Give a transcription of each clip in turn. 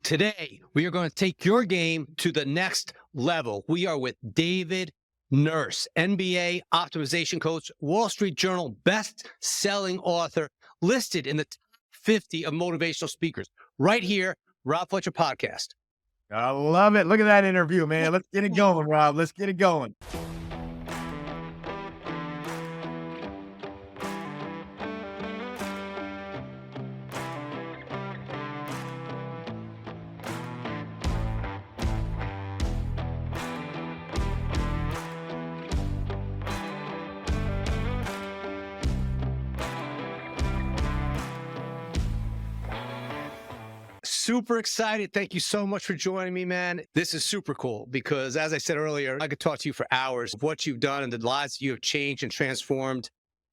Today, we are going to take your game to the next level. We are with David Nurse, NBA optimization coach, Wall Street Journal best-selling author, listed in the top 50 of motivational speakers. Right here, Rob Fletcher Podcast. I love it. Look at that interview, man. Let's get it going, Rob. Let's get it going. Super excited. Thank you so much for joining me, man. This is super cool because, as I said earlier, I could talk to you for hours of what you've done and the lives you have changed and transformed.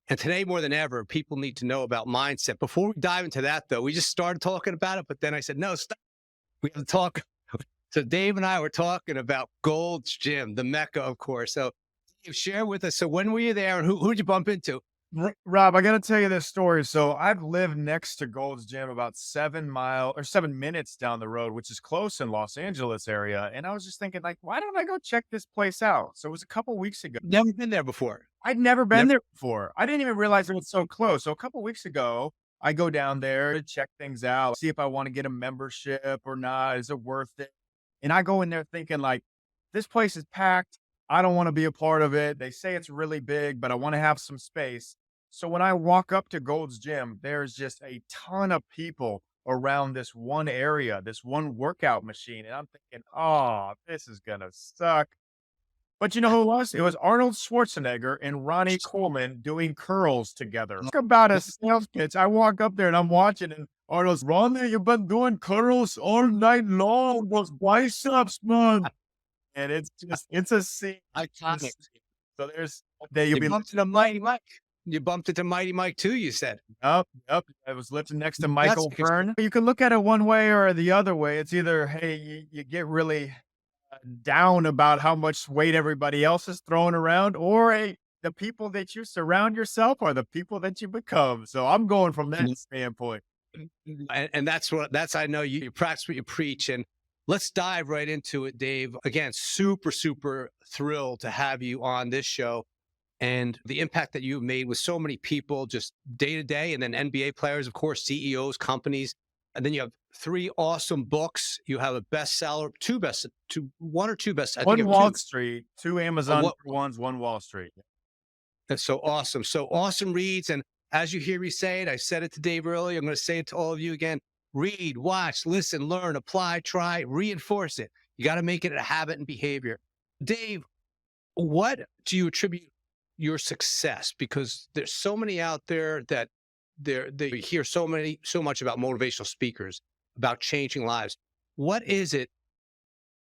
And today, more than ever, people need to know about mindset. Before we dive into that, though, we just started talking about it, but then I said, no, stop. We have to talk. So Dave and I were talking about Gold's Gym, the Mecca, of course. So Dave, share with us. So when were you there and who'd you bump into? Rob, I got to tell you this story. So I've lived next to Gold's Gym about 7 minutes down the road, which is close in Los Angeles area. And I was just thinking, like, why don't I go check this place out? So it was a couple weeks ago. Never been there before. I'd never been there before. I didn't even realize it was so close. So a couple weeks ago, I go down there to check things out, see if I want to get a membership or not. Is it worth it? And I go in there thinking, like, this place is packed. I don't want to be a part of it. They say it's really big, but I want to have some space. So when I walk up to Gold's Gym, there's just a ton of people around this one area, this one workout machine. And I'm thinking, oh, this is going to suck. But you know who it was? It was Arnold Schwarzenegger and Ronnie Coleman doing curls together. Talk about a sales pitch. I walk up there and I'm watching, and Arnold's, Ronnie, you've been doing curls all night long. Those biceps, man. And it's a scene. Iconic. So you'll be bumped into Mighty Mike. You bumped into Mighty Mike too, you said. Yep. I was lifting next to Michael Byrne. You can look at it one way or the other way. It's either, hey, you get really down about how much weight everybody else is throwing around, or hey, the people that you surround yourself are the people that you become. So I'm going from that standpoint. And that's I know you practice what you preach. And let's dive right into it, Dave. Again, super, super thrilled to have you on this show. And the impact that you've made with so many people just day to day, and then NBA players, of course, CEOs, companies. And then you have 3 awesome books. You have a bestseller, one or two best. One Wall Street, 2 Amazon ones, 1 Wall Street. That's so awesome. So awesome reads. And as you hear me say it, I said it to Dave earlier. I'm going to say it to all of you again. Read, watch, listen, learn, apply, try, reinforce it. You got to make it a habit and behavior. Dave, what do you attribute your success? Because there's so many out there that they hear so much about motivational speakers, about changing lives. What is it?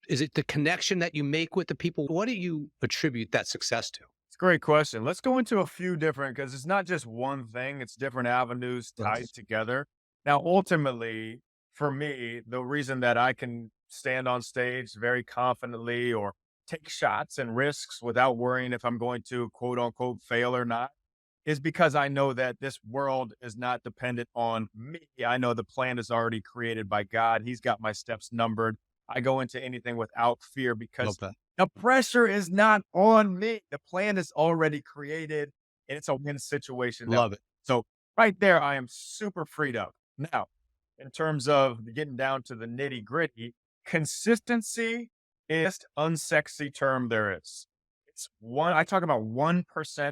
Is it the connection that you make with the people? What do you attribute that success to? It's a great question. Let's go into a few different, because it's not just one thing, it's different avenues tied together. Now, ultimately, for me, the reason that I can stand on stage very confidently or take shots and risks without worrying if I'm going to quote unquote fail or not is because I know that this world is not dependent on me. I know the plan is already created by God. He's got my steps numbered. I go into anything without fear because the pressure is not on me. The plan is already created and it's a win situation. Love it. So right there, I am super freed up. Now, in terms of getting down to the nitty gritty, consistency is unsexy term there is. I talk about 1%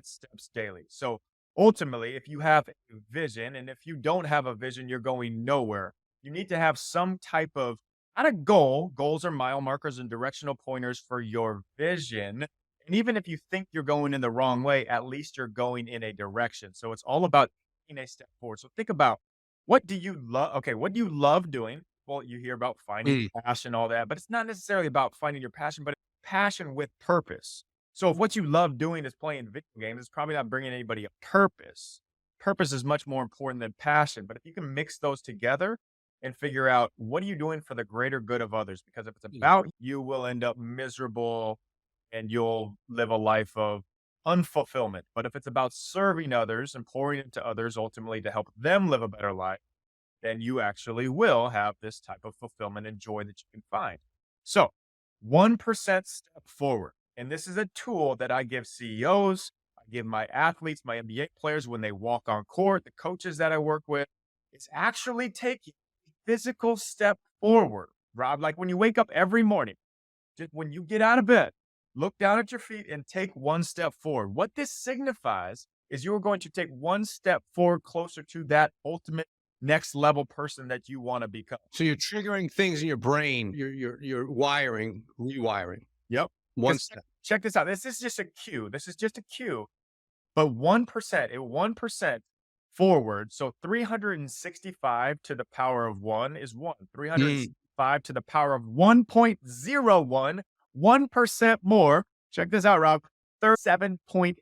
steps daily. So ultimately, if you have a vision, and if you don't have a vision, you're going nowhere. You need to have some type of, not a goal. Goals are mile markers and directional pointers for your vision. And even if you think you're going in the wrong way, at least you're going in a direction. So it's all about taking a step forward. So think about, what do you love? Okay, what do you love doing? Well, you hear about finding passion, all that, but it's not necessarily about finding your passion, but passion with purpose. So if what you love doing is playing video games, it's probably not bringing anybody a purpose. Purpose is much more important than passion. But if you can mix those together and figure out, what are you doing for the greater good of others? Because if it's about you, will end up miserable and you'll live a life of unfulfillment. But if it's about serving others and pouring into others, ultimately to help them live a better life, then you actually will have this type of fulfillment and joy that you can find. So 1% step forward. And this is a tool that I give CEOs, I give my athletes, my NBA players when they walk on court, the coaches that I work with. It's actually taking a physical step forward, Rob. Like when you wake up every morning, just when you get out of bed, look down at your feet and take one step forward. What this signifies is you're going to take one step forward closer to that ultimate next level person that you want to become. So you're triggering things in your brain. You're rewiring. Yep. One step. Check this out. This is just a cue. This is just a cue. But 1% forward. So 365 to the power of 1 is 1. 365 to the power of 1.01, 1% more. Check this out, Rob. 37.8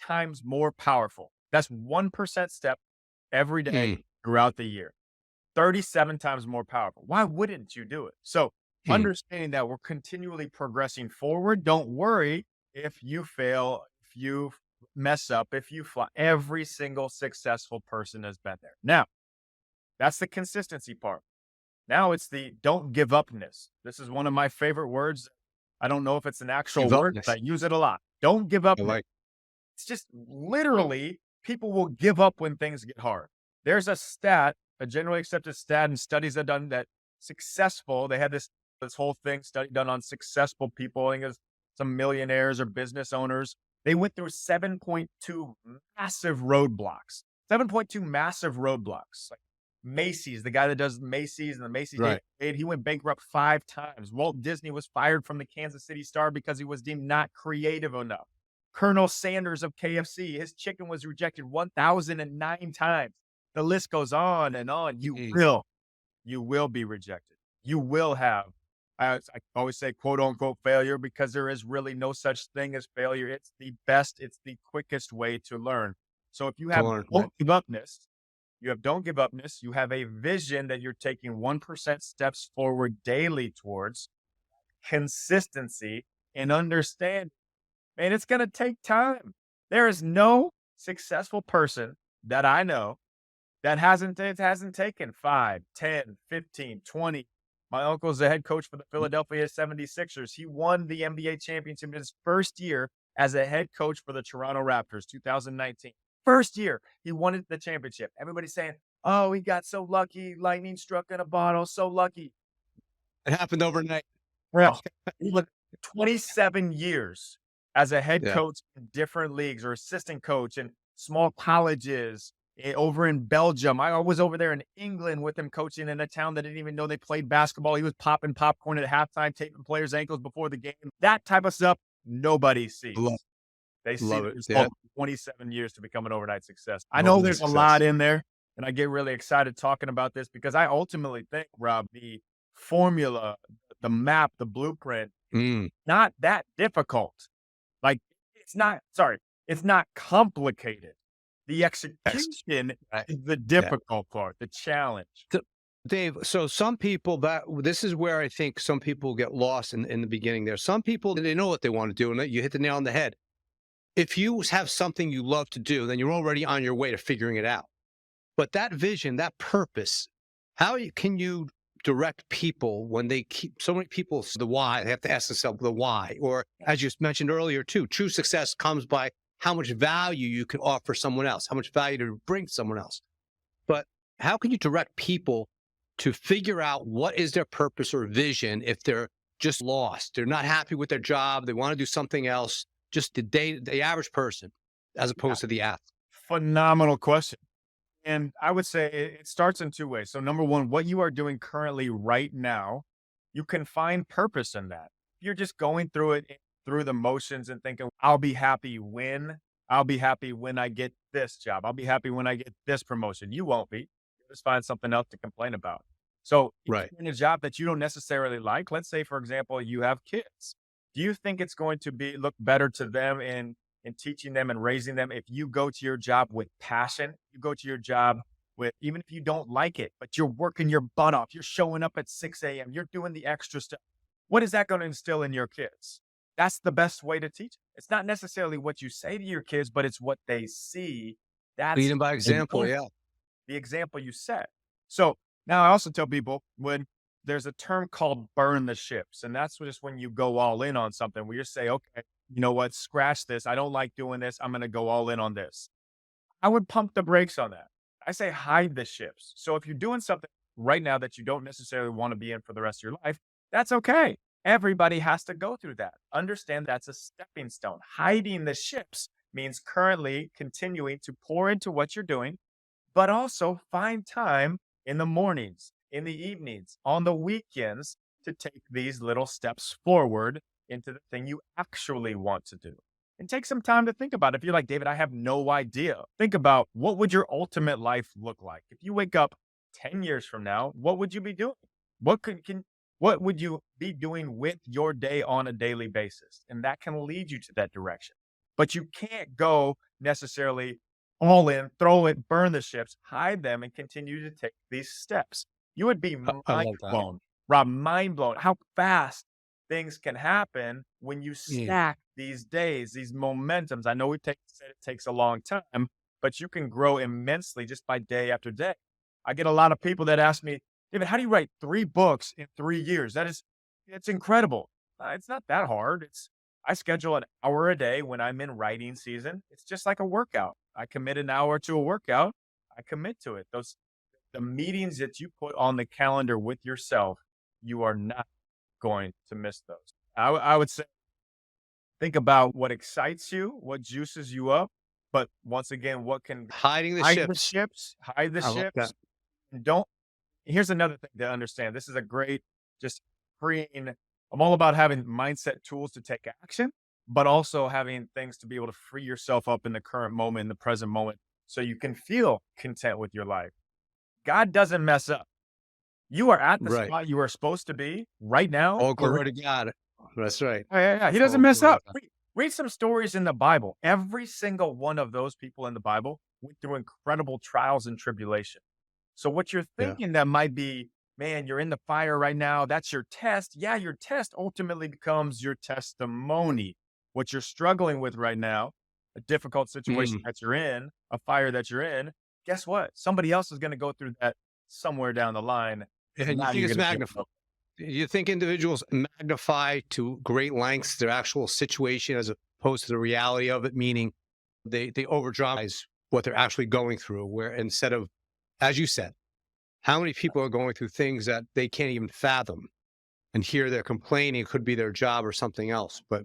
times more powerful. That's 1% step every day throughout the year. 37 times more powerful. Why wouldn't you do it? So understanding that we're continually progressing forward. Don't worry if you fail, if you mess up, if you fly. Every single successful person has been there. Now, that's the consistency part. Now it's the don't give upness. This is one of my favorite words. I don't know if it's an actual word, but I use it a lot. Don't give up. It's just literally people will give up when things get hard. There's a stat, a generally accepted stat, and studies have done that successful. They had this whole study done on successful people. I think it's some millionaires or business owners. They went through 7.2 massive roadblocks. 7.2 massive roadblocks. Like Macy's, the guy that does Macy's and the Macy's, he went bankrupt 5 times. Walt Disney was fired from the Kansas City Star because he was deemed not creative enough. Colonel Sanders of KFC, his chicken was rejected 1,009 times. The list goes on and on. You will be rejected. You will have, I always say, quote unquote, failure, because there is really no such thing as failure. It's the best, it's the quickest way to learn. So if you have don't give upness, you have a vision that you're taking 1% steps forward daily towards consistency and understand. And it's going to take time. There is no successful person that I know that hasn't taken 5, 10, 15, 20. My uncle's the head coach for the Philadelphia 76ers. He won the NBA championship in his first year as a head coach for the Toronto Raptors, 2019. First year, he won the championship. Everybody's saying, oh, he got so lucky. Lightning struck in a bottle. So lucky. It happened overnight. Well, 27 years as a head coach in different leagues or assistant coach in small colleges over in Belgium. I was over there in England with him coaching in a town that didn't even know they played basketball. He was popping popcorn at halftime, taping players' ankles before the game. That type of stuff, nobody sees. They see it. 27 years to become an overnight success. I know there's a lot in there, and I get really excited talking about this because I ultimately think, Rob, the formula, the map, the blueprint, not that difficult. Like, it's not complicated. The execution is the difficult part, the challenge. Dave, so some people, this is where I think some people get lost in the beginning there. Some people, they know what they want to do, and you hit the nail on the head. If you have something you love to do, then you're already on your way to figuring it out. But that vision, that purpose, how can you direct people when they keep so many people the why? They have to ask themselves the why. Or as you mentioned earlier too, true success comes by how much value you can offer someone else, how much value to bring someone else. But how can you direct people to figure out what is their purpose or vision if they're just lost? They're not happy with their job. They want to do something else. Just the average person, as opposed to the athlete. Phenomenal question. And I would say it starts in 2 ways. So number one, what you are doing currently right now, you can find purpose in that. You're just going through the motions and thinking, I'll be happy when I get this job. I'll be happy when I get this promotion. You won't be. You'll just find something else to complain about. So if you're in a job that you don't necessarily like, let's say, for example, you have kids. Do you think it's going to look better to them in teaching them and raising them if you go to your job with passion? You go to your job with, even if you don't like it, but you're working your butt off. You're showing up at 6 a.m. You're doing the extra stuff. What is that going to instill in your kids? That's the best way to teach. It's not necessarily what you say to your kids, but it's what they see. That's leading by example, the example you set. So now I also tell people when there's a term called burn the ships. And that's just when you go all in on something where you say, okay, you know what, scratch this. I don't like doing this. I'm going to go all in on this. I would pump the brakes on that. I say hide the ships. So if you're doing something right now that you don't necessarily want to be in for the rest of your life, that's okay. Everybody has to go through that. Understand that's a stepping stone. Hiding the ships means currently continuing to pour into what you're doing, but also find time in the mornings, in the evenings, on the weekends to take these little steps forward into the thing you actually want to do. And take some time to think about it. If you're like, David, I have no idea. Think about what would your ultimate life look like? If you wake up 10 years from now, what would you be doing? What would you be doing with your day on a daily basis? And that can lead you to that direction. But you can't go necessarily all in, throw it, burn the ships, hide them, and continue to take these steps. You would be I mind love that. blown, Rob, mind blown how fast things can happen when you Mm. stack these days, these momentums. I know said it takes a long time, but you can grow immensely just by day after day. I get a lot of people that ask me, David, how do you write 3 books in 3 years? It's incredible. It's not that hard. I schedule an hour a day when I'm in writing season. It's just like a workout. I commit an hour to a workout. I commit to it. The meetings that you put on the calendar with yourself, you are not going to miss those. I would say, think about what excites you, what juices you up, but once again, what can Hiding the hide the ships. ships, hide the I love that. ships, and don't. Here's another thing to understand. This is a great, just freeing. I'm all about having mindset tools to take action, but also having things to be able to free yourself up in the current moment, in the present moment, so you can feel content with your life. God doesn't mess up. You are at the Right. spot you are supposed to be right now. All glory to God. That's right. Yeah. He doesn't All mess glory up. to God. Read some stories in the Bible. Every single one of those people in the Bible went through incredible trials and tribulation. So what you're Yeah. thinking that might be, man, you're in the fire right now. That's your test. Yeah, your test ultimately becomes your testimony. What you're struggling with right now, a difficult situation Mm. that you're in, a fire that you're in, guess what? Somebody else is going to go through that somewhere down the line. And you Now think you're it's going to be able magnified? to. You think individuals magnify to great lengths their actual situation as opposed to the reality of it, meaning they overdramatize what they're actually going through, where instead of, as you said, how many people are going through things that they can't even fathom, and here they're complaining, it could be their job or something else. But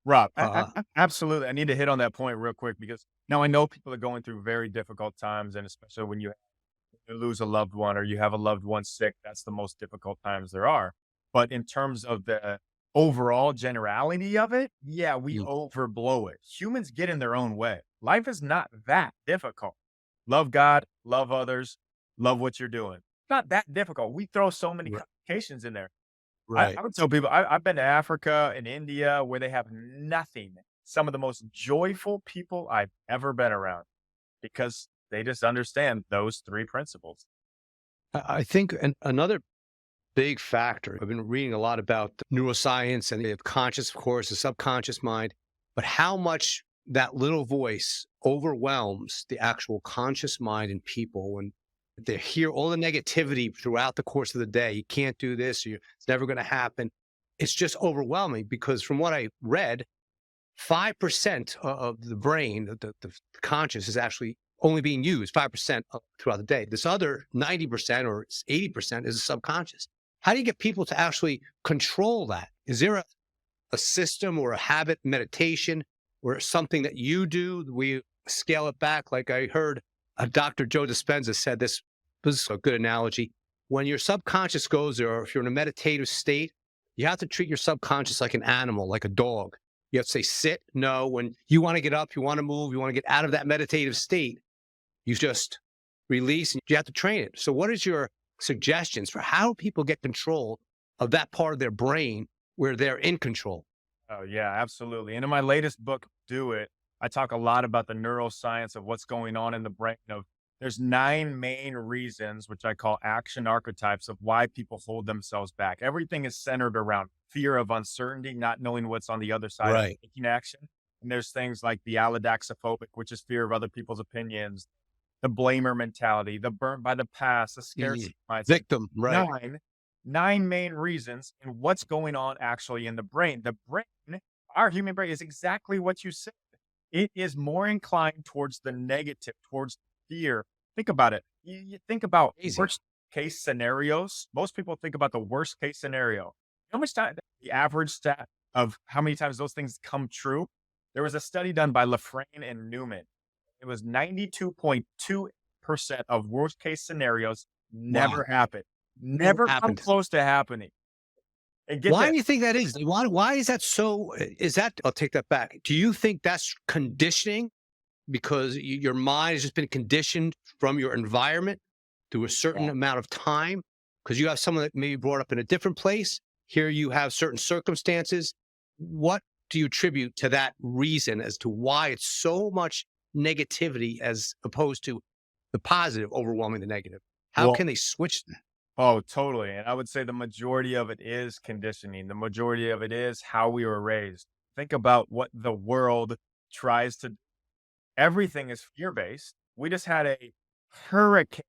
Rob, uh, absolutely. I need to hit on that point real quick because now I know people are going through very difficult times, and especially when you lose a loved one or you have a loved one sick, that's the most difficult times there are. But in terms of the overall generality of it, yeah, we mm, overblow it. Humans get in their own way. Life is not that difficult. Love God, love others, love what you're doing. It's not that difficult. We throw so many right, complications in there. right. I would tell people I've been to Africa and India where they have nothing. Some of the most joyful people I've ever been around because they just understand those 3 principles. I think another big factor. I've been reading a lot about neuroscience and the conscious, of course, the subconscious mind, but how much that little voice overwhelms the actual conscious mind in people when they hear all the negativity throughout the course of the day. You can't do this, or it's never going to happen. It's just overwhelming because from what I read, 5% of the brain, the conscious, is actually only being used 5% throughout the day. This other 90% or 80% is the subconscious. How do you get people to actually control that? Is there a system or a habit, meditation, or something that you do? We scale it back. Like I heard Dr. Joe Dispenza said this was a good analogy. When your subconscious goes there, or if you're in a meditative state, you have to treat your subconscious like an animal, like a dog. You have to say, sit, no. When you want to get up, you want to move, you want to get out of that meditative state, you just release and you have to train it. So what is your suggestions for how people get control of that part of their brain where they're in control? Oh, yeah, absolutely. And in my latest book, Do It, I talk a lot about the neuroscience of what's going on in the brain. There's 9 main reasons, which I call action archetypes, of why people hold themselves back. Everything is centered around fear of uncertainty, not knowing what's on the other side of Right. taking action. And there's things like the allodaxophobic, which is fear of other people's opinions, the blamer mentality, the burnt by the past, the scarcity mindset. Victim, right? Nine main reasons and what's going on actually in the brain. The brain, our human brain, is exactly what you said. It is more inclined towards the negative, towards fear. Think about it. You think about worst case scenarios. Most people think about the worst case scenario. How much time, the average stat of how many times those things come true? There was a study done by Lafrane and Newman. It was 92.2% of worst case scenarios never happen. Never come close to happening. Why do you think that is? Why is that so? I'll take that back. Do you think that's conditioning? Because your mind has just been conditioned from your environment through a certain amount of time? Because you have someone that maybe brought up in a different place. Here you have certain circumstances. What do you attribute to that reason as to why it's so much negativity as opposed to the positive overwhelming the negative? How can they switch that? Oh, totally. And I would say the majority of it is conditioning. The majority of it is how we were raised. Think about what the world tries to do. Everything is fear-based. We just had a hurricane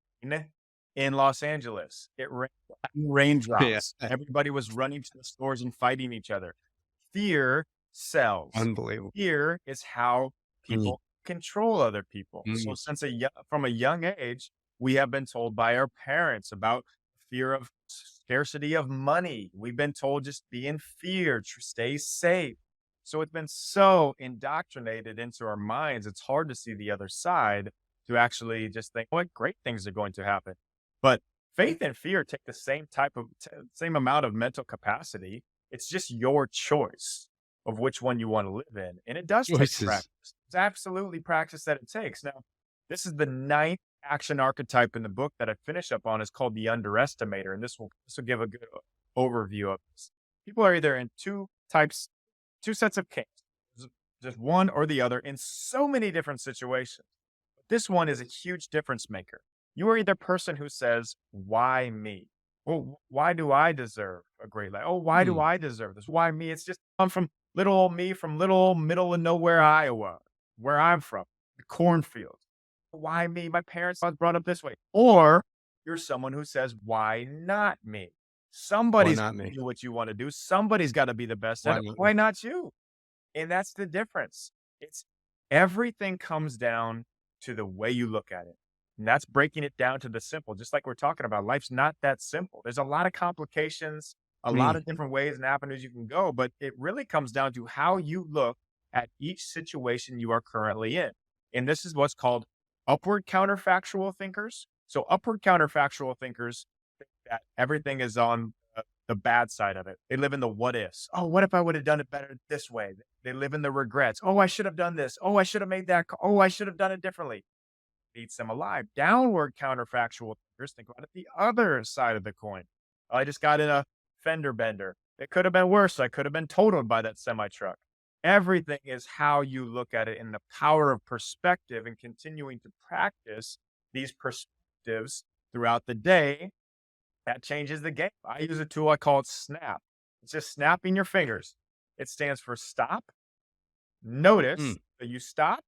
in Los Angeles. It rained raindrops. Yeah. Everybody was running to the stores and fighting each other. Fear sells. Unbelievable. Fear is how people control other people. So from a young age, we have been told by our parents about fear of scarcity of money. We've been told just be in fear, stay safe. So it's been so indoctrinated into our minds, it's hard to see the other side to actually just think, what great things are going to happen. But faith and fear take the same amount of mental capacity. It's just your choice of which one you want to live in. And it does take practice. It's absolutely practice that it takes. Now, this is the 9th action archetype in the book that I finish up on. Is called the underestimator. And this will give a good overview of this. People are either in two sets of camps, just one or the other in so many different situations. But this one is a huge difference maker. You are either person who says, why me? Well, why do I deserve a great life? Oh, why do I deserve this? Why me? It's just I'm from little old me from little old middle of nowhere, Iowa, where I'm from, the cornfield. Why me? My parents was brought up this way. Or you're someone who says, why not me? Somebody's got to do what you want to do. Somebody's got to be the best at it. Why not you? And that's the difference. It's everything comes down to the way you look at it. And that's breaking it down to the simple. Just like we're talking about, life's not that simple. There's a lot of complications, a lot of different ways and avenues you can go, but it really comes down to how you look at each situation you are currently in. And this is what's called upward counterfactual thinkers. So upward counterfactual thinkers think that everything is on the bad side of it. They live in the what ifs. Oh, what if I would have done it better this way? They live in the regrets. Oh, I should have done this. Oh, I should have made that. Oh, I should have done it differently. Eats them alive. Downward counterfactual thinkers think about it the other side of the coin. I just got in a fender bender. It could have been worse. I could have been totaled by that semi truck. Everything is how you look at it in the power of perspective and continuing to practice these perspectives throughout the day. That changes the game. I use a tool, I call it SNAP. It's just snapping your fingers. It stands for stop, notice that you stop,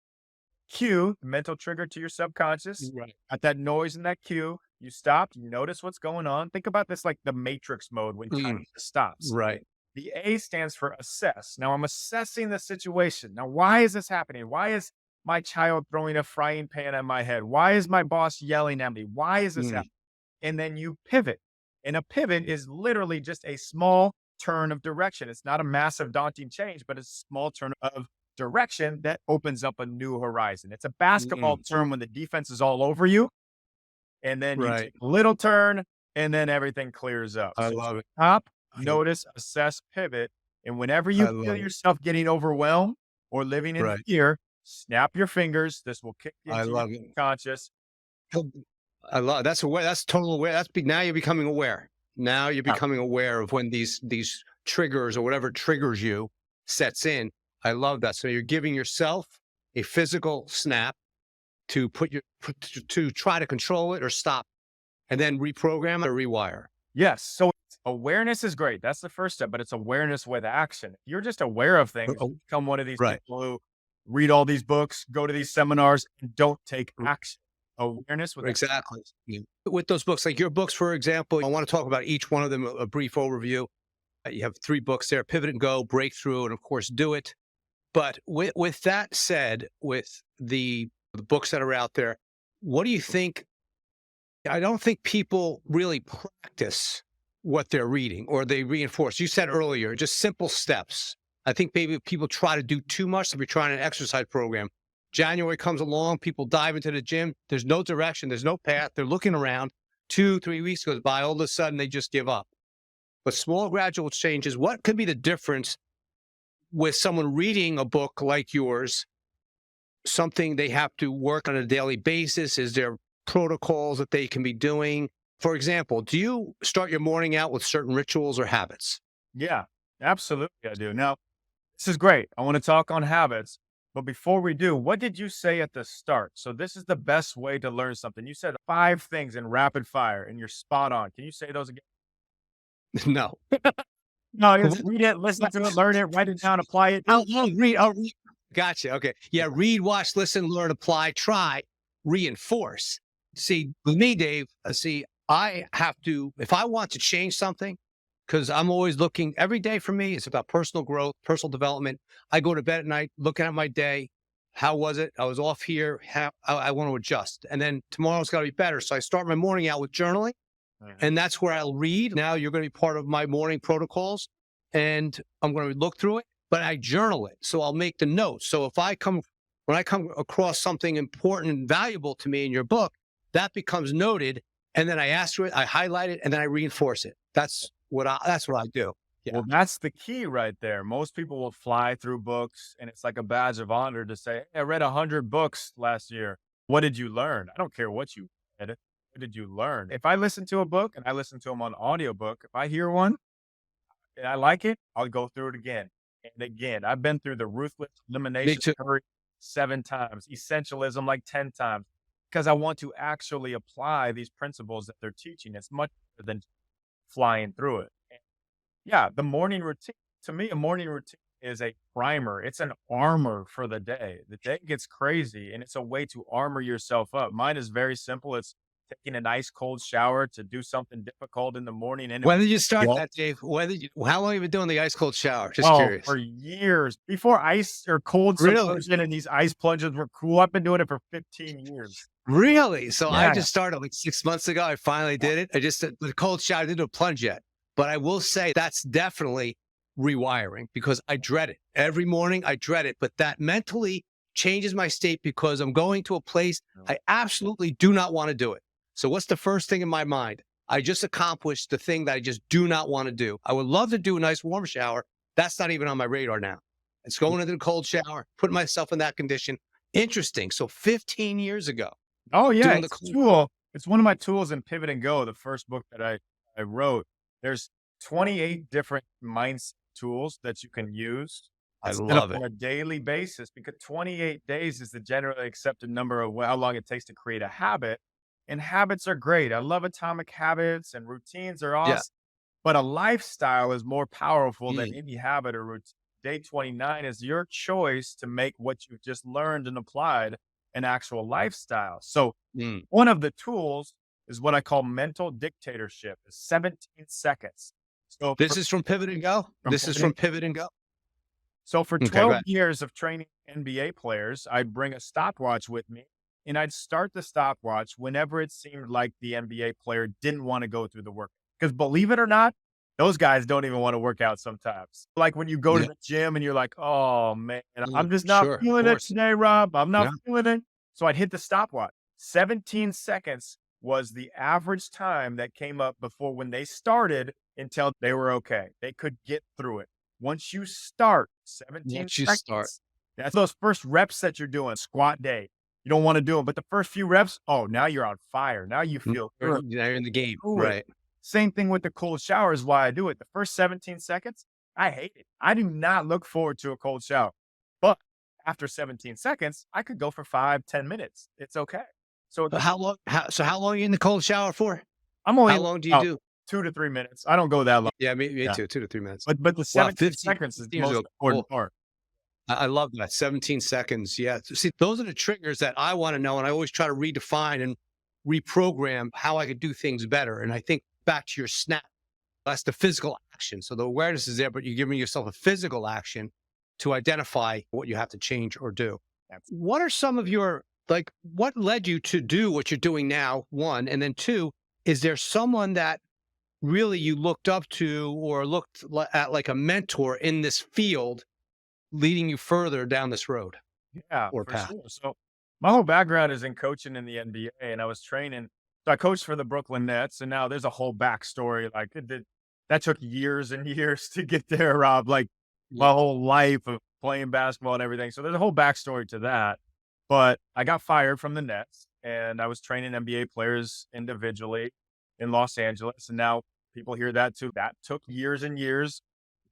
cue, the mental trigger to your subconscious. Right. At that noise and that cue, you stop, you notice what's going on. Think about this like the matrix mode when time stops. Right. The A stands for assess. Now I'm assessing the situation. Now, why is this happening? Why is my child throwing a frying pan at my head? Why is my boss yelling at me? Why is this happening? And then you pivot. And a pivot is literally just a small turn of direction. It's not a massive daunting change, but a small turn of direction that opens up a new horizon. It's a basketball turn when the defense is all over you. And then you take a little turn and then everything clears up. I love it. Stop, notice, assess, pivot. And whenever you feel yourself getting overwhelmed or living in fear, snap your fingers. This will kick you into your conscious. I love it. That's total aware. Now you're becoming aware. Now you're becoming aware of when these triggers or whatever triggers you sets in. I love that. So you're giving yourself a physical snap to to try to control it or stop, and then reprogram or rewire. Yes. So awareness is great. That's the first step, but it's awareness with action. If you're just aware of things, you become one of these people who read all these books, go to these seminars, and don't take action. awareness with Exactly. Yeah. With those books, like your books, for example, I want to talk about each one of them, a brief overview. You have 3 books there: Pivot and Go, Breakthrough, and of course, Do It. But with that said, with the books that are out there, what do you think? I don't think people really practice what they're reading or they reinforce. You said earlier, just simple steps. I think maybe people try to do too much. If you're trying an exercise program, January comes along, people dive into the gym. There's no direction, there's no path. They're looking around. 2-3 weeks goes by. All of a sudden, they just give up. But small, gradual changes. What could be the difference with someone reading a book like yours? Something they have to work on a daily basis? Is there protocols that they can be doing? For example, do you start your morning out with certain rituals or habits? Yeah, absolutely. I do. Now, this is great. I want to talk on habits. But before we do, what did you say at the start? So this is the best way to learn something. You said 5 things in rapid fire and you're spot on. Can you say those again? No. No, just read it, listen to it, learn it, write it down, apply it. I'll read. Gotcha. Okay. Yeah. Read, watch, listen, learn, apply, try, reinforce. See, with me, Dave, I have to, if I want to change something, because I'm always looking every day for me, it's about personal growth, personal development. I go to bed at night, looking at my day. How was it? I was off here. I want to adjust. And then tomorrow's got to be better. So I start my morning out with journaling, and that's where I'll read. Now you're going to be part of my morning protocols, and I'm going to look through it, but I journal it. So I'll make the notes. So when I come across something important and valuable to me in your book, that becomes noted. And then I ask for it, I highlight it, and then I reinforce it. That's what I do. Yeah. Well, that's the key right there. Most people will fly through books and it's like a badge of honor to say, hey, I read 100 books last year. What did you learn? I don't care what you read. What did you learn? If I listen to a book and I listen to them on audiobook, if I hear one and I like it, I'll go through it again and again. I've been through the ruthless elimination theory 7 times, essentialism like 10 times, because I want to actually apply these principles that they're teaching. It's much better than flying through it. And yeah, the morning routine, to me, a morning routine is a primer. It's an armor for the day. The day gets crazy and it's a way to armor yourself up. Mine is very simple. It's taking a nice cold shower to do something difficult in the morning. And when did you start that, Dave? How long have you been doing the ice cold shower? Just curious. For years. Before ice or cold submersion and these ice plunges were cool. I've been doing it for 15 years. Really? So I just started like 6 months ago. I finally did it. The cold shower, I didn't do a plunge yet. But I will say that's definitely rewiring because I dread it. Every morning I dread it. But that mentally changes my state because I'm going to a place I absolutely do not want to do it. So what's the first thing in my mind? I just accomplished the thing that I just do not want to do. I would love to do a nice warm shower. That's not even on my radar now. It's going into the cold shower, putting myself in that condition. Interesting. So 15 years ago. Oh, yeah. It's one of my tools in Pivot and Go, the first book that I wrote. There's 28 different mindset tools that you can use. I love it. On a daily basis, because 28 days is the generally accepted number of how long it takes to create a habit. And habits are great. I love atomic habits and routines are awesome. Yeah. But a lifestyle is more powerful than any habit or routine. Day 29 is your choice to make what you've just learned and applied an actual lifestyle. So one of the tools is what I call mental dictatorship. It's 17 seconds. So this is from Pivot and Go? From Pivot and Go? So for 12 years of training NBA players, I'd bring a stopwatch with me and I'd start the stopwatch whenever it seemed like the NBA player didn't want to go through the work. Because believe it or not, those guys don't even want to work out sometimes. Like when you go to the gym and you're like, oh man, I'm just not feeling it today, Rob. I'm not feeling it. So I'd hit the stopwatch. 17 seconds was the average time that came up before when they started until they were okay. They could get through it. Once you start, 17 seconds. That's those first reps that you're doing, squat day. You don't want to do them, but the first few reps, now you're on fire. Now you feel good. Now you're in the game, right? Same thing with the cold shower is why I do it. The first 17 seconds, I hate it. I do not look forward to a cold shower. But after 17 seconds, I could go for 5-10 minutes. It's okay. So how long are you in the cold shower for? How long do you do? 2 to 3 minutes. I don't go that long. Yeah, me too. 2 to 3 minutes. But the 17 seconds is the most important part. I love that. 17 seconds. Yeah. See, those are the triggers that I want to know. And I always try to redefine and reprogram how I could do things better. And I think back to your snap, that's the physical action. So the awareness is there, but you're giving yourself a physical action to identify what you have to change or do. What are some of your, like, what led you to do what you're doing now? One. And then two, is there someone that really you looked up to or looked at like a mentor in this field leading you further down this road Yeah, or for path? sure. So my whole background is in coaching in the NBA, and I was training. So I coached for the Brooklyn Nets, and now there's a whole backstory. Like that took years and years to get there, Rob. Like Yeah. my whole life of playing basketball and everything. So there's a whole backstory to that. But I got fired from the Nets, and I was training NBA players individually in Los Angeles, and now people hear that too. That took years and years,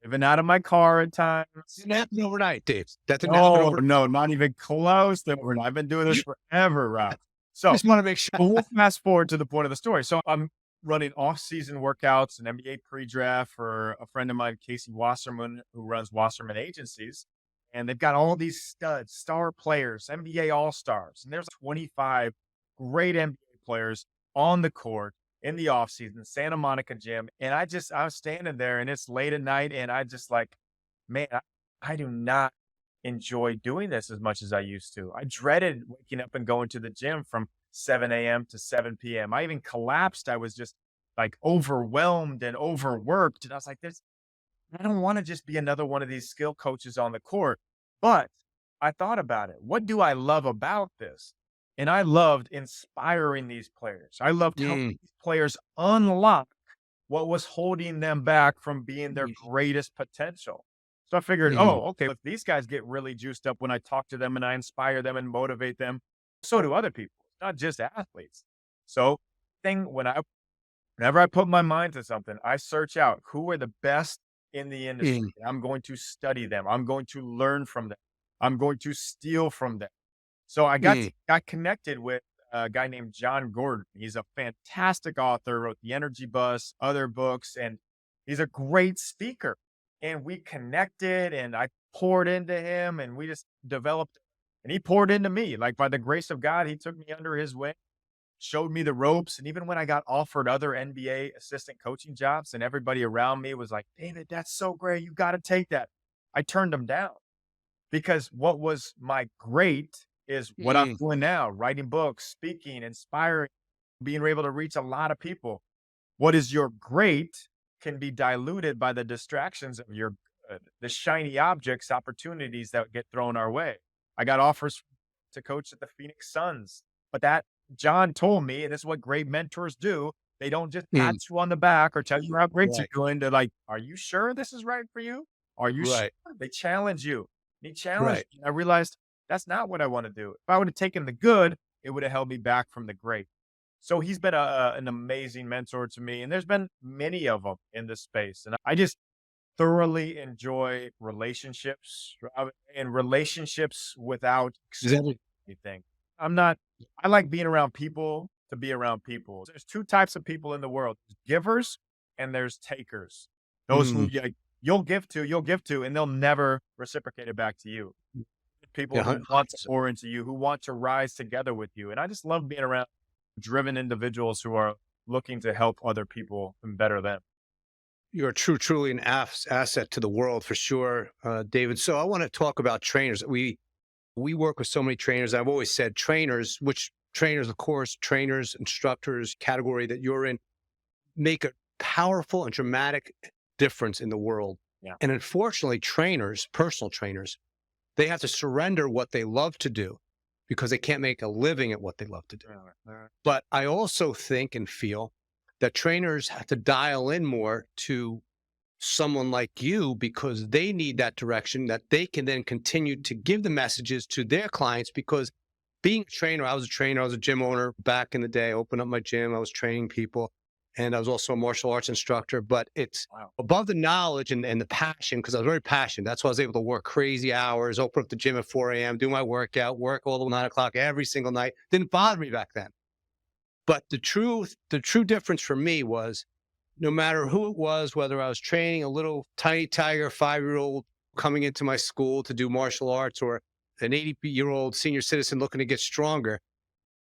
living out of my car at times. Didn't happen overnight, Dave. That didn't happen Oh, overnight. no, not even close to overnight. I've been doing this forever, Rob. So Just want to make sure. we'll fast forward to the point of the story. So I'm running off-season workouts and NBA pre-draft for a friend of mine, Casey Wasserman, who runs Wasserman Agencies. And they've got all these studs, star players, NBA All-Stars. And there's 25 great NBA players on the court in the off-season, Santa Monica gym. And I was standing there, and it's late at night, and I just like, man, I do not enjoy doing this as much as I used to. I dreaded waking up and going to the gym from 7 a.m. to 7 p.m. I even collapsed. I was just like overwhelmed and overworked. And I was like, I don't want to just be another one of these skill coaches on the court. But I thought about it. What do I love about this? And I loved inspiring these players. I loved helping these players unlock what was holding them back from being their greatest potential. So I figured, oh, okay, if these guys get really juiced up when I talk to them and I inspire them and motivate them, so do other people, not just athletes. So whenever I put my mind to something, I search out who are the best in the industry. I'm going to study them. I'm going to learn from them. I'm going to steal from them. So I got connected with a guy named John Gordon. He's a fantastic author, wrote The Energy Bus, other books, and he's a great speaker. And we connected, and I poured into him, and we just developed, and he poured into me. Like by the grace of God, he took me under his wing, showed me the ropes. And even when I got offered other NBA assistant coaching jobs and everybody around me was like, David, that's so great. You got to take that. I turned them down because what was my great is what I'm doing now, writing books, speaking, inspiring, being able to reach a lot of people. What is your great can be diluted by the distractions of your good, the shiny objects, opportunities that get thrown our way. I got offers to coach at the Phoenix Suns, but that John told me, and this is what great mentors do. They don't just pat you on the back or tell you how great you're doing. They're like, are you sure this is right for you? Are you sure? They challenge you. He challenged me. I realized that's not what I want to do. If I would have taken the good, it would have held me back from the great. So he's been an amazing mentor to me, and there's been many of them in this space. And I just thoroughly enjoy relationships and relationships without anything. I like being around people to be around people. There's two types of people in the world. There's givers and there's takers. Those who you'll give to, and they'll never reciprocate it back to you. People who want to pour into you, who want to rise together with you. And I just love being around driven individuals who are looking to help other people and better them. You're truly an asset to the world for sure, David. So I want to talk about trainers. We work with so many trainers. I've always said trainers, which trainers, of course, trainers, instructors, category that you're in, make a powerful and dramatic difference in the world. Yeah. And unfortunately, trainers, personal trainers, they have to surrender what they love to do because they can't make a living at what they love to do. But I also think and feel that trainers have to dial in more to someone like you because they need that direction that they can then continue to give the messages to their clients. Because being a trainer, I was a gym owner back in the day, opened up my gym, I was training people, and I was also a martial arts instructor. But it's above the knowledge and the passion, because I was very passionate. That's why I was able to work crazy hours, open up the gym at 4 a.m., do my workout, work all the 9 o'clock every single night. Didn't bother me back then. But the true difference for me was no matter who it was, whether I was training a little tiny tiger 5-year-old coming into my school to do martial arts, or an 80-year-old senior citizen looking to get stronger,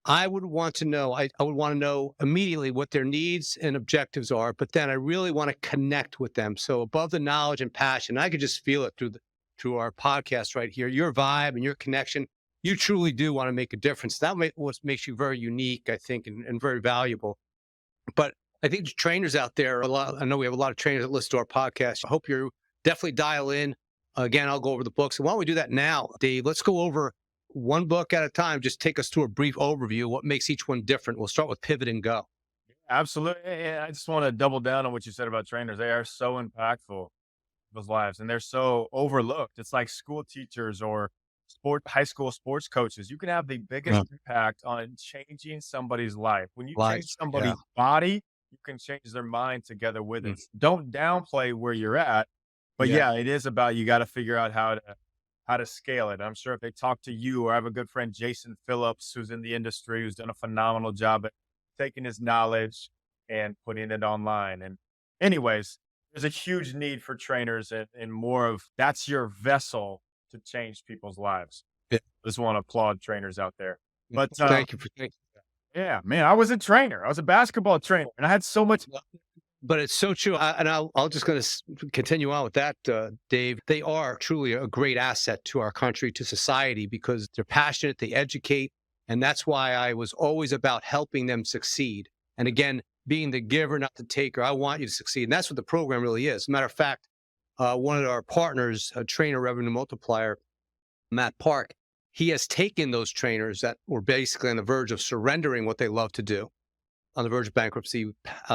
I would want to know, I would want to know immediately what their needs and objectives are, but then I really want to connect with them. So above the knowledge and passion, I could just feel it through our podcast right here, your vibe and your connection. You truly do want to make a difference. What makes you very unique, I think, and very valuable. But I think the trainers out there, I know we have a lot of trainers that listen to our podcast. I hope you definitely dial in. Again, I'll go over the books. And why don't we do that now, Dave? Let's go over one book at a time. Just take us through a brief overview. What makes each one different? We'll start with Pivot and Go. Absolutely. I just want to double down on what you said about trainers. They are so impactful in people's lives, and they're so overlooked. It's like school teachers or high school sports coaches. You can have the biggest impact on changing somebody's life. When you change somebody's body, you can change their mind together with it. Don't downplay where you're at, but it is about, you got to figure out how to scale it. I'm sure if they talk to you, or I have a good friend, Jason Phillips, who's in the industry, who's done a phenomenal job at taking his knowledge and putting it online. And anyways, there's a huge need for trainers, and more of that's your vessel to change people's lives. Yeah. Just want to applaud trainers out there. But thank you for thinking. Yeah, man, I was a trainer. I was a basketball trainer, and I had so much. But it's so true. I'll just going to continue on with that, Dave. They are truly a great asset to our country, to society, because they're passionate, they educate. And that's why I was always about helping them succeed. And again, being the giver, not the taker. I want you to succeed. And that's what the program really is. As a matter of fact, one of our partners, a trainer revenue multiplier, Matt Park, he has taken those trainers that were basically on the verge of surrendering what they love to do, on the verge of bankruptcy.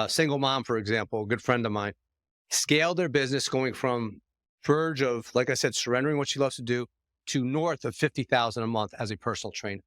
Single mom, for example, a good friend of mine, scaled their business going from verge of, like I said, surrendering what she loves to do to north of $50,000 a month as a personal trainer.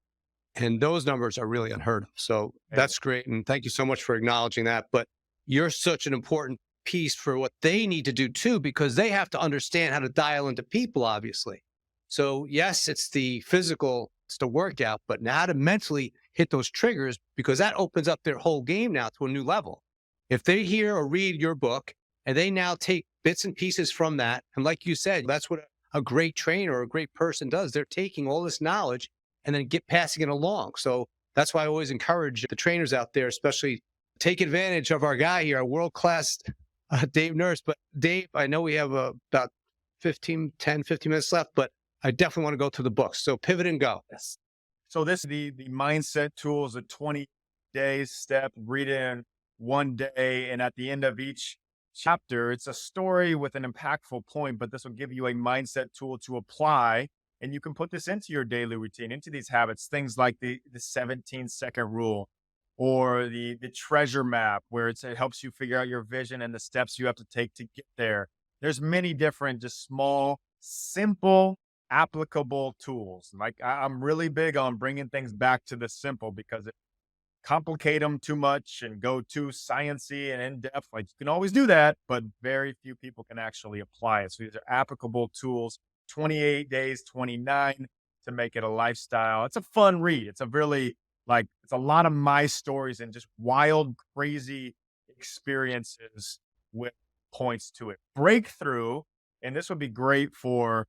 And those numbers are really unheard of. So that's great. And thank you so much for acknowledging that. But you're such an important piece for what they need to do too, because they have to understand how to dial into people, obviously. So yes, it's the physical, it's the workout, but now to mentally hit those triggers, because that opens up their whole game now to a new level. If they hear or read your book and they now take bits and pieces from that, and like you said, that's what a great trainer or a great person does. They're taking all this knowledge and then passing it along. So that's why I always encourage the trainers out there, especially, take advantage of our guy here, a world-class Dave Nurse. But Dave, I know we have about 15 minutes left, but I definitely want to go through the books. So Pivot and Go. Yes. So this, the mindset tool is a 20-day step, read in one day. And at the end of each chapter, it's a story with an impactful point, but this will give you a mindset tool to apply. And you can put this into your daily routine, into these habits, things like the 17-second rule, or the treasure map, where it helps you figure out your vision and the steps you have to take to get there. There's many different, just small, simple, applicable tools. Like I'm really big on bringing things back to the simple, because it complicate them too much and go too sciencey and in depth. Like you can always do that, but very few people can actually apply it. So these are applicable tools. 28 days, 29 to make it a lifestyle. It's a fun read. It's a really it's a lot of my stories and just wild, crazy experiences with points to it. Breakthrough, and this would be great for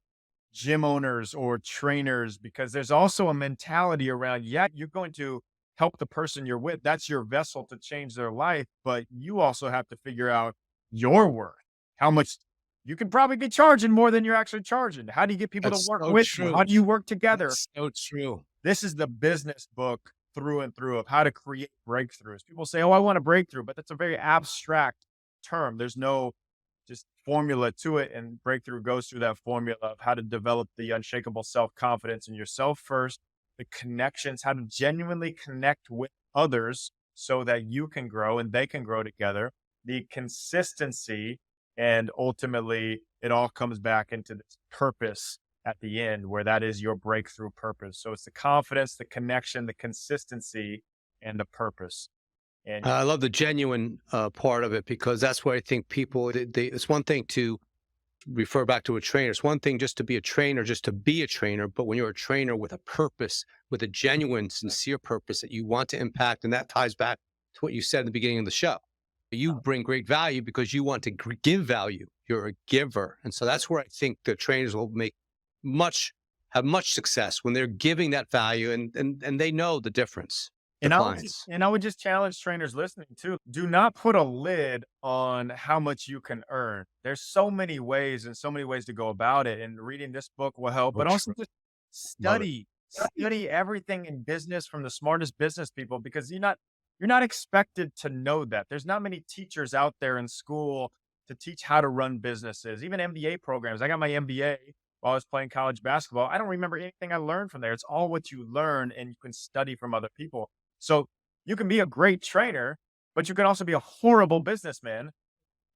gym owners or trainers, because there's also a mentality around, you're going to help the person you're with. That's your vessel to change their life, but you also have to figure out your worth. How much you can probably be charging more than you're actually charging. How do you get people to work with you? How do you work together? That's so true. This is the business book through and through of how to create breakthroughs. People say, oh, I want a breakthrough, but that's a very abstract term. There's no just formula to it. And breakthrough goes through that formula of how to develop the unshakable self-confidence in yourself first, the connections, how to genuinely connect with others so that you can grow and they can grow together, the consistency, and ultimately it all comes back into this purpose at the end, where that is your breakthrough purpose. So it's the confidence, the connection, the consistency, and the purpose. And I love the genuine part of it, because that's where I think people, it's one thing to refer back to a trainer. It's one thing just to be a trainer, just to be a trainer. But when you're a trainer with a purpose, with a genuine, sincere purpose that you want to impact, and that ties back to what you said in the beginning of the show. You bring great value because you want to give value. You're a giver. And so that's where I think the trainers will have much success when they're giving that value and they know the difference. The clients. I would just challenge trainers listening too. Do not put a lid on how much you can earn. There's so many ways to go about it. And reading this book will help, but also just study everything in business from the smartest business people, because you're not expected to know that. There's not many teachers out there in school to teach how to run businesses, even MBA programs. I got my MBA while I was playing college basketball. I don't remember anything I learned from there. It's all what you learn, and you can study from other people. So you can be a great trainer, but you can also be a horrible businessman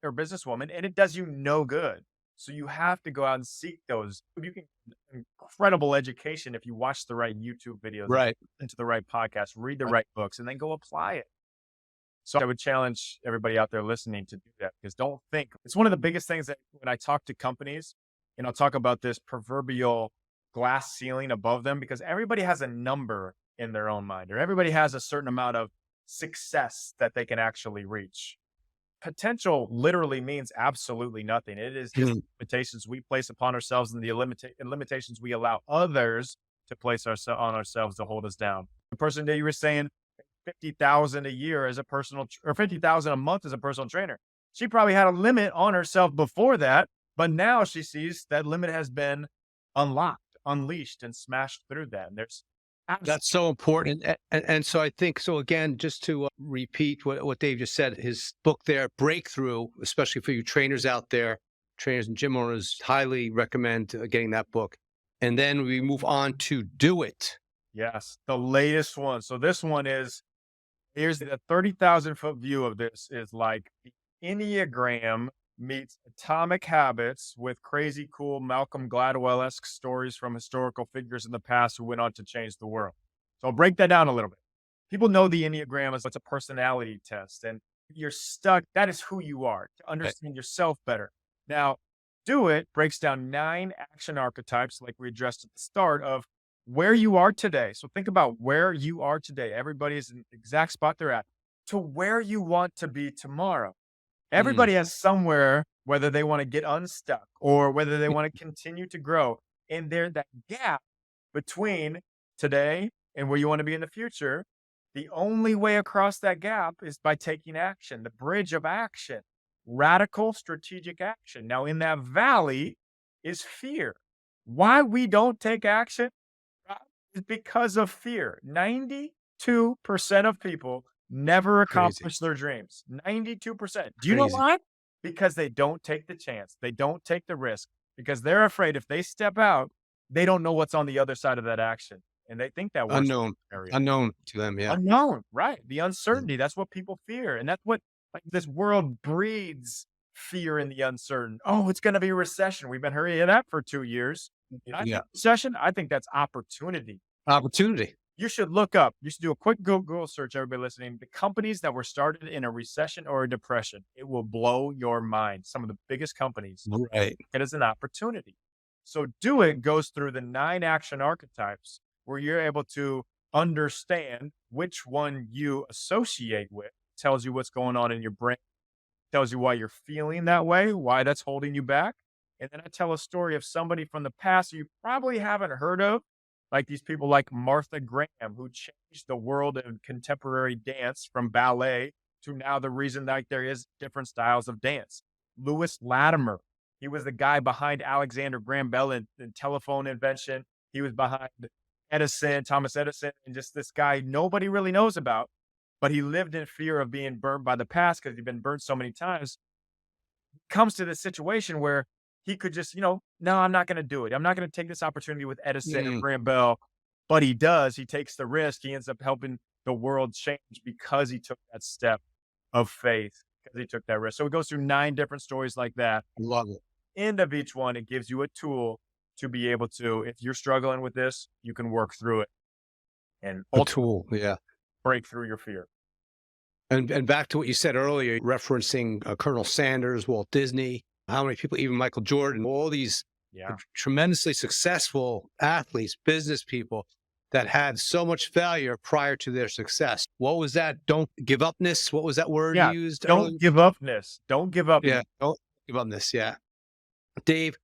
or businesswoman, and it does you no good. So you have to go out and seek those. You can get incredible education if you watch the right YouTube videos, Right. listen to the right podcast, read the right books, and then go apply it. So I would challenge everybody out there listening to do that, because don't think it's one of the biggest things that when I talk to companies, and I'll talk about this proverbial glass ceiling above them, because everybody has a number in their own mind, or everybody has a certain amount of success that they can actually reach. Potential literally means absolutely nothing. It is just limitations we place upon ourselves and the limitations we allow others to place on ourselves to hold us down. The person that you were saying 50,000 a year as a personal, or 50,000 a month as a personal trainer, she probably had a limit on herself before that, but now she sees that limit has been unlocked, unleashed, and smashed through that. And that's so important. And so I think, so again, just to repeat what Dave just said, his book there, Breakthrough, especially for you trainers out there, trainers and gym owners, highly recommend getting that book. And then we move on to Do It. Yes, the latest one. So this one here's the 30,000 foot view of this is like the Enneagram meets Atomic Habits with crazy cool Malcolm Gladwell-esque stories from historical figures in the past who went on to change the world. So I'll break that down a little bit. People know the Enneagram is a personality test, and you're stuck. That is who you are, to understand yourself better. Now, Do It breaks down 9 action archetypes, like we addressed at the start, of where you are today. So think about where you are today. Everybody is in the exact spot they're at, to where you want to be tomorrow. Everybody has somewhere, whether they want to get unstuck or whether they want to continue to grow. And there's that gap between today and where you want to be in the future. The only way across that gap is by taking action, the bridge of action, radical strategic action. Now, in that valley is fear. Why we don't take action is because of fear. 92% of people never accomplish their dreams. 92%. Do you know why? Because they don't take the chance. They don't take the risk, because they're afraid if they step out, they don't know what's on the other side of that action. And they think that unknown to them. Yeah. Unknown. Right. The uncertainty. That's what people fear. And that's what, like, this world breeds fear in the uncertain. Oh, it's going to be a recession. We've been hearing that for 2 years. Recession. I think that's opportunity. You should look up, you should do a quick Google search, everybody listening, the companies that were started in a recession or a depression. It will blow your mind. Some of the biggest companies. Right. It is an opportunity. So Do It goes through the 9 action archetypes where you're able to understand which one you associate with, tells you what's going on in your brain, tells you why you're feeling that way, why that's holding you back. And then I tell a story of somebody from the past you probably haven't heard of, like these people like Martha Graham, who changed the world of contemporary dance from ballet to now the reason that there is different styles of dance. Lewis Latimer, he was the guy behind Alexander Graham Bell and telephone invention. He was behind Thomas Edison, and just this guy nobody really knows about, but he lived in fear of being burned by the past because he'd been burned so many times. Comes to this situation where he could just, no, I'm not going to do it. I'm not going to take this opportunity with Edison and Graham Bell, but he does. He takes the risk. He ends up helping the world change because he took that step of faith, because he took that risk. So it goes through 9 different stories like that. Love it. End of each one, it gives you a tool to be able to, if you're struggling with this, you can work through it and break through your fear. And back to what you said earlier, referencing Colonel Sanders, Walt Disney, how many people, even Michael Jordan, all these tremendously successful athletes, business people that had so much failure prior to their success. What was that? Don't give upness. What was that word you used? Don't give upness. Don't give up. Yeah. Don't give upness. Yeah. Dave,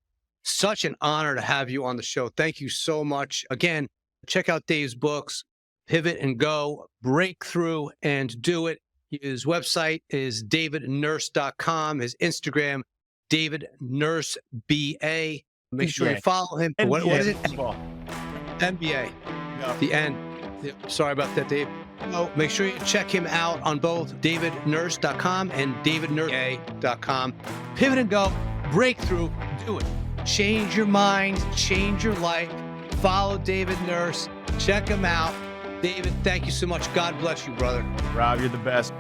such an honor to have you on the show. Thank you so much. Again, check out Dave's books, Pivot and Go, Breakthrough and Do It. His website is davidnurse.com. His Instagram, davidnurseba. Make sure you follow him. What is it? NBA. Yeah. The end. Sorry about that, Dave. So make sure you check him out on both davidnurse.com and davidnurse.com. Pivot and Go, Breakthrough, Do It. Change your mind, change your life. Follow David Nurse. Check him out. David, thank you so much. God bless you, brother. Rob, you're the best.